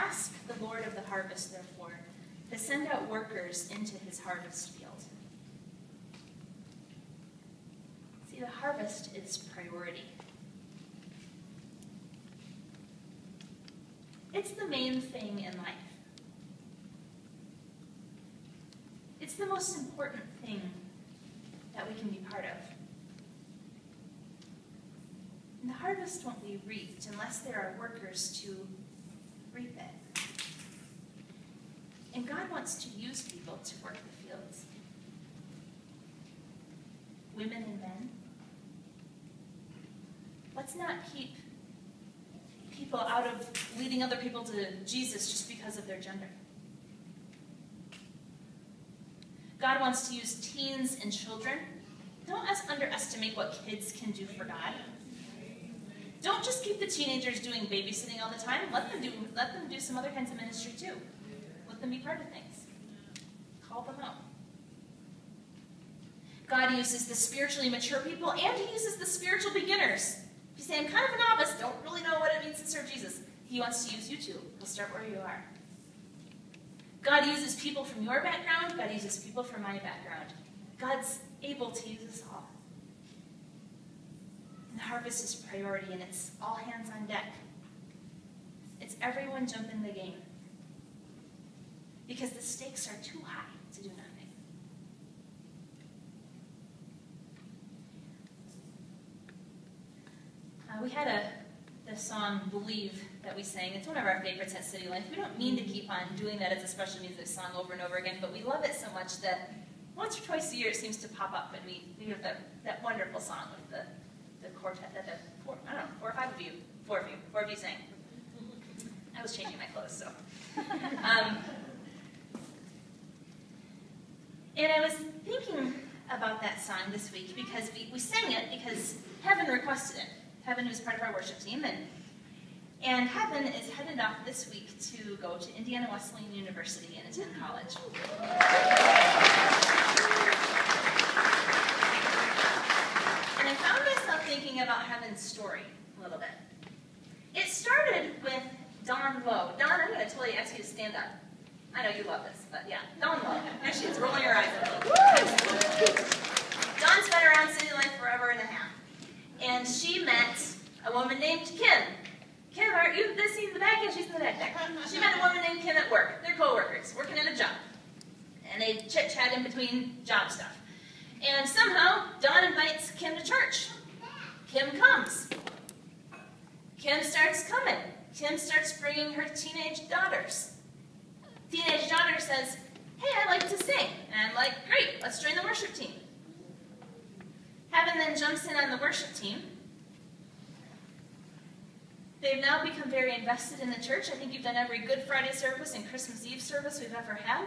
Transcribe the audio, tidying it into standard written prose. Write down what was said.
Ask the Lord of the harvest, therefore, to send out workers into his harvest field. See, the harvest is priority. It's the main thing in life. It's the most important thing that we can be part of. And the harvest won't be reaped unless there are workers to reap it. And God wants to use people to work the fields. Women and men. Let's not keep people out of leading other people to Jesus just because of their gender. God wants to use teens and children. Don't underestimate what kids can do for God. Don't just keep the teenagers doing babysitting all the time. Let them do some other kinds of ministry too. Let them be part of things. Call them out. God uses the spiritually mature people, and he uses the spiritual beginners. If you say, I'm kind of a novice, don't really know what it means to serve Jesus, he wants to use you too. He'll start where you are. God uses people from your background. God uses people from my background. God's able to use us all. And the harvest is priority, and it's all hands on deck. It's everyone jump in the game. Because the stakes are too high to do nothing. We had the song Believe that we sang. It's one of our favorites at City Life. We don't mean to keep on doing that as a special music song over and over again, but we love it so much that once or twice a year it seems to pop up, and we have that wonderful song with the quartet that four of you sang. I was changing my clothes, so. And I was thinking about that song this week because we sang it because Heaven requested it. Heaven was part of our worship team, and Heaven is headed off this week to go to Indiana Wesleyan University and attend college. And I found myself thinking about Heaven's story a little bit. It started with Dawn Lowe. Dawn, I'm going to totally ask you to stand up. I know you love this, but yeah, Dawn Lowe. There she is, rolling her eyes at me. Dawn's been around City Life forever and a half. And she met a woman named Kim. Kim, aren't you this seat in the back? Yeah, she's in the back there. She met a woman named Kim at work. They're co-workers, working at a job. And they chit-chat in between job stuff. And somehow, Dawn invites Kim to church. Kim comes. Kim starts coming. Kim starts bringing her teenage daughters. Teenage daughter says, hey, I like to sing. And I'm like, great, let's join the worship team. Heaven then jumps in on the worship team. They've now become very invested in the church. I think you've done every Good Friday service and Christmas Eve service we've ever had.